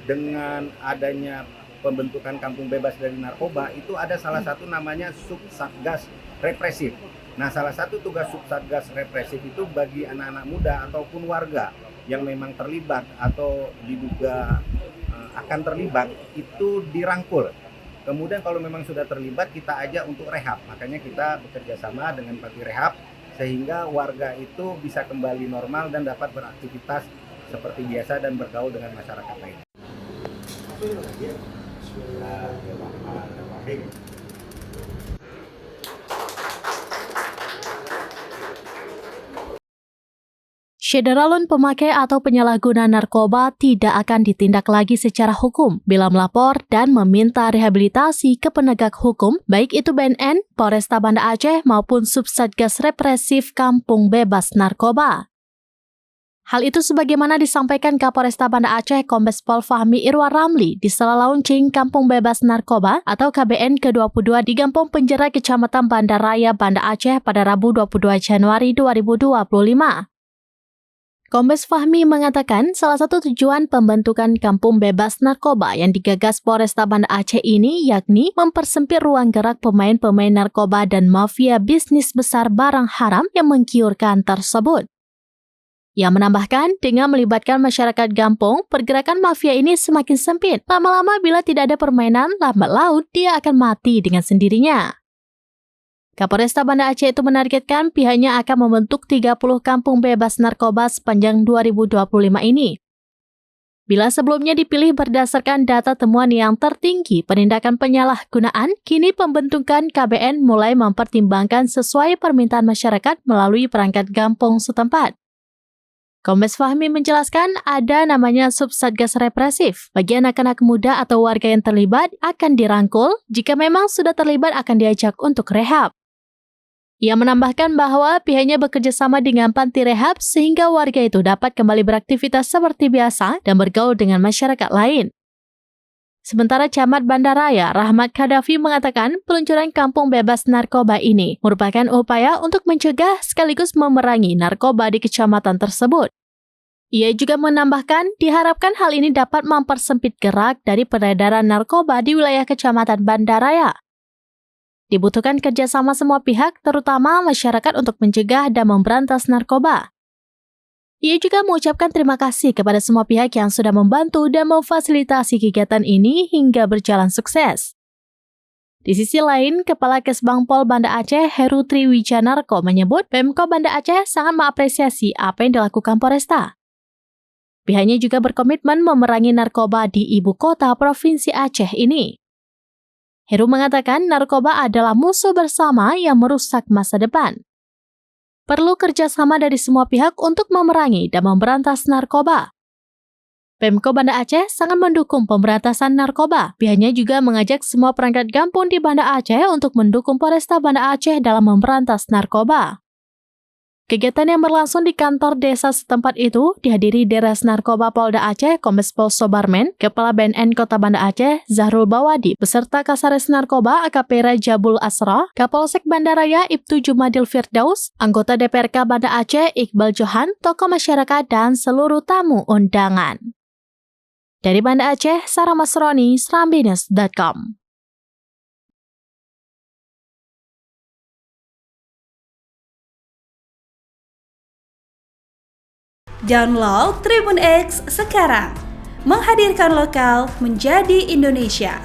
dengan adanya pembentukan kampung bebas dari narkoba itu ada salah satu namanya Subsatgas Represif. Nah, salah satu tugas Subsatgas Represif itu bagi anak-anak muda ataupun warga yang memang terlibat atau diduga akan terlibat itu dirangkul. Kemudian kalau memang sudah terlibat kita ajak untuk rehab. Makanya kita bekerja sama dengan Panti Rehab sehingga warga itu bisa kembali normal dan dapat beraktivitas seperti biasa dan bergaul dengan masyarakat lain. Syederalun pemakai atau penyalahguna narkoba tidak akan ditindak lagi secara hukum bila melapor dan meminta rehabilitasi ke penegak hukum, baik itu BNN, Polresta Banda Aceh maupun Subsatgas Represif Kampung Bebas Narkoba. Hal itu sebagaimana disampaikan Kapolresta Banda Aceh Kombes Pol Fahmi Irwan Ramli di sela launching Kampung Bebas Narkoba atau KBN ke-22 di Gampong Penjera Kecamatan Banda Raya, Banda Aceh pada Rabu 22 Januari 2025. Kombes Fahmi mengatakan salah satu tujuan pembentukan Kampung Bebas Narkoba yang digagas Polresta Banda Aceh ini yakni mempersempit ruang gerak pemain-pemain narkoba dan mafia bisnis besar barang haram yang menggiurkan tersebut. Ia menambahkan, dengan melibatkan masyarakat Gampong, pergerakan mafia ini semakin sempit. Lama-lama bila tidak ada permainan, lambat laun dia akan mati dengan sendirinya. Kapolresta Banda Aceh itu menargetkan pihaknya akan membentuk 30 kampung bebas narkoba sepanjang 2025 ini. Bila sebelumnya dipilih berdasarkan data temuan yang tertinggi penindakan penyalahgunaan, kini pembentukan KBN mulai mempertimbangkan sesuai permintaan masyarakat melalui perangkat Gampong setempat. Kombes Fahmi menjelaskan ada namanya Subsatgas Represif. Bagi anak-anak muda atau warga yang terlibat akan dirangkul, jika memang sudah terlibat akan diajak untuk rehab. Ia menambahkan bahwa pihaknya bekerja sama dengan Panti Rehab sehingga warga itu dapat kembali beraktivitas seperti biasa dan bergaul dengan masyarakat lain. Sementara Camat Banda Raya Rahmat Khadafi mengatakan peluncuran Kampung Bebas Narkoba ini merupakan upaya untuk mencegah sekaligus memerangi narkoba di kecamatan tersebut. Ia juga menambahkan diharapkan hal ini dapat mempersempit gerak dari peredaran narkoba di wilayah Kecamatan Banda Raya. Dibutuhkan kerjasama semua pihak, terutama masyarakat untuk mencegah dan memberantas narkoba. Ia juga mengucapkan terima kasih kepada semua pihak yang sudah membantu dan memfasilitasi kegiatan ini hingga berjalan sukses. Di sisi lain, Kepala Kesbang Pol Banda Aceh Heru Triwijanarko menyebut Pemko Banda Aceh sangat mengapresiasi apa yang dilakukan Polresta. Pihaknya juga berkomitmen memerangi narkoba di ibu kota Provinsi Aceh ini. Heru mengatakan narkoba adalah musuh bersama yang merusak masa depan. Perlu kerjasama dari semua pihak untuk memerangi dan memberantas narkoba. Pemko Banda Aceh sangat mendukung pemberantasan narkoba. Pihaknya juga mengajak semua perangkat Gampong di Banda Aceh untuk mendukung Polresta Banda Aceh dalam memberantas narkoba. Kegiatan yang berlangsung di kantor desa setempat itu dihadiri Deres Narkoba Polda Aceh Kombes Pol Sobarmen, Kepala BNN Kota Banda Aceh Zahrul Bawadi, beserta Kasares Narkoba AKP Rajabul Asra, Kapolsek Banda Raya Ibtu Jumadil Firdaus, anggota DPRK Banda Aceh Iqbal Johan, tokoh masyarakat dan seluruh tamu undangan. Dari Banda Aceh, Sarah Masroni, Srambines.com. Download Tribun X sekarang, menghadirkan lokal menjadi Indonesia.